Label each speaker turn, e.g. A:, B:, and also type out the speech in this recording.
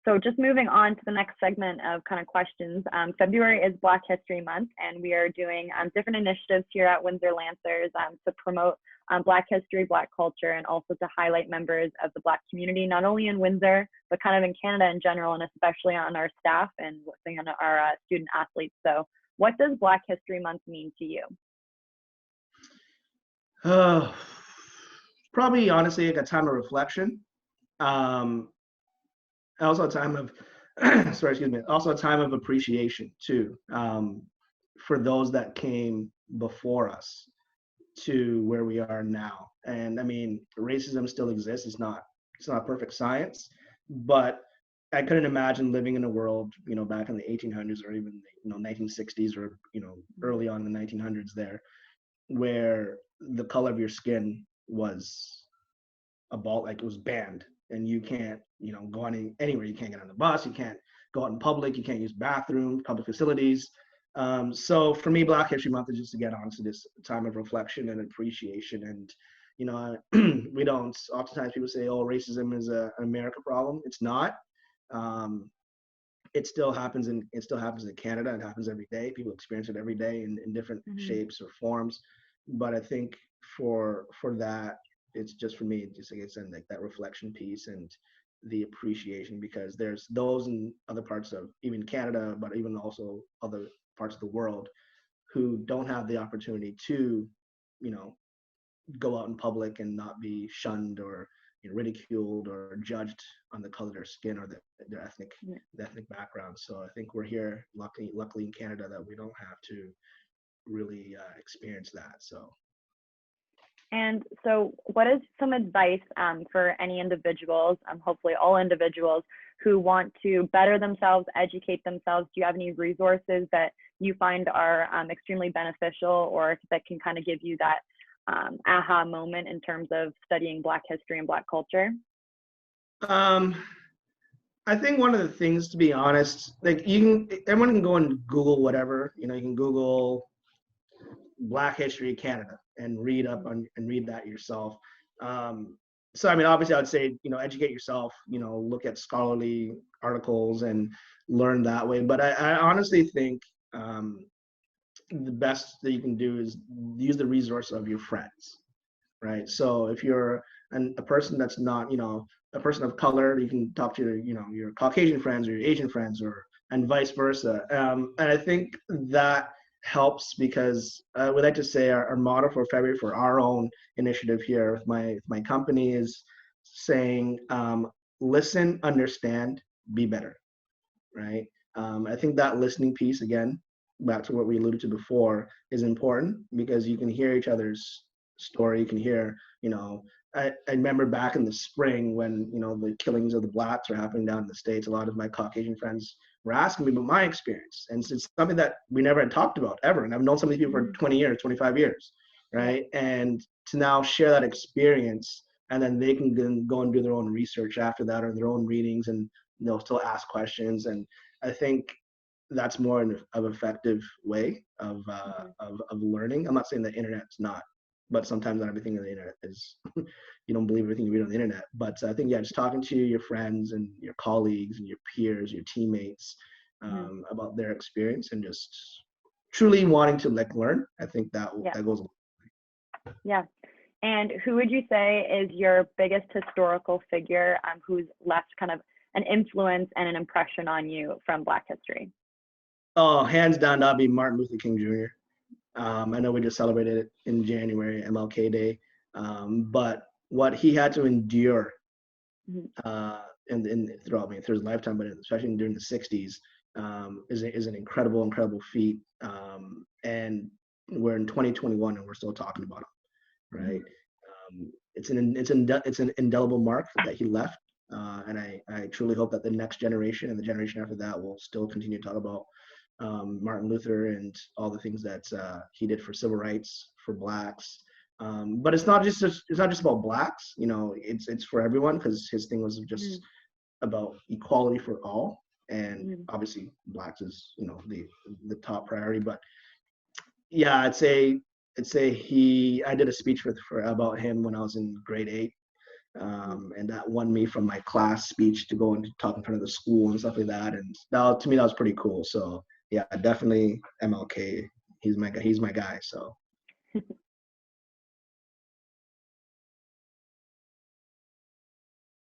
A: So just moving on to the next segment of kind of questions. February is Black History Month, and we are doing different initiatives here at Windsor Lancers to promote Black history, Black culture, and also to highlight members of the Black community, not only in Windsor, but kind of in Canada in general, and especially on our staff and on our student athletes. So what does Black History Month mean to you?
B: Probably honestly like a time of reflection. Also a time of also a time of appreciation too, for those that came before us to where we are now. And I mean, racism still exists. It's not perfect science, but I couldn't imagine living in a world, back in the 1800s or even 1960s or early on in the 1900s there, where the color of your skin was it was banned, and you can't go anywhere. You can't get on the bus, you can't go out in public, you can't use bathrooms, public facilities. So for me, Black History Month is just, again, honestly, this time of reflection and appreciation. And we don't, oftentimes people say, oh, racism is an America problem. It's not. It still happens in Canada. It happens every day. People experience it every day in different shapes or forms. But I think for that, it's just, for me, just like I said, like that reflection piece and the appreciation, because there's those in other parts of even Canada, but even also other parts of the world, who don't have the opportunity to, go out in public and not be shunned or ridiculed or judged on the color of their skin or their ethnic background. So I think we're here, luckily in Canada, that we don't have to really experience that. So.
A: And so what is some advice for any individuals, hopefully all individuals, who want to better themselves, educate themselves? Do you have any resources that you find are extremely beneficial, or that can kind of give you that aha moment in terms of studying Black history and Black culture?
B: I think one of the things, to be honest, like everyone can go and Google whatever, you can Google Black History Canada and read that yourself. So I mean, obviously, I would say educate yourself. Look at scholarly articles and learn that way. But I honestly think the best that you can do is use the resource of your friends, right? So if you're a person that's not a person of color, you can talk to your Caucasian friends or your Asian friends, and vice versa. And I think that helps, because we like to say our motto for February for our own initiative here with my company is saying, listen, understand, be better, right? I think that listening piece, again, back to what we alluded to before, is important, because you can hear each other's story. You can hear, I remember back in the spring when, the killings of the Blacks were happening down in the States, a lot of my Caucasian friends were asking me about my experience. And it's something that we never had talked about ever. And I've known some of these people for 20 years, 25 years, right? And to now share that experience, and then they can go and do their own research after that, or their own readings, and they'll still ask questions. And I think that's more of an effective way of learning. I'm not saying the internet's not, but sometimes not everything on the internet is, you don't believe everything you read on the internet. But I think, just talking to your friends and your colleagues and your peers, your teammates, about their experience, and just truly wanting to learn. I think that goes a long way.
A: Yeah. And who would you say is your biggest historical figure who's left kind of an influence and an impression on you from Black history?
B: Oh, hands down, that'd be Martin Luther King Jr. I know we just celebrated it in January, MLK Day, but what he had to endure throughout his lifetime, but especially during the 60s, is an incredible feat. And we're in 2021 and we're still talking about him, right? It's an indelible mark that he left, and I truly hope that the next generation and the generation after that will still continue to talk about Martin Luther and all the things that he did for civil rights, for Blacks. But it's not just about Blacks. It's for everyone, because his thing was just about equality for all. And obviously Blacks is the top priority. But yeah, I'd say I did a speech about him when I was in grade 8, And that won me from my class speech to go and talk in front of the school and stuff like that. And that, to me, that was pretty cool. So yeah, definitely MLK. He's my guy. So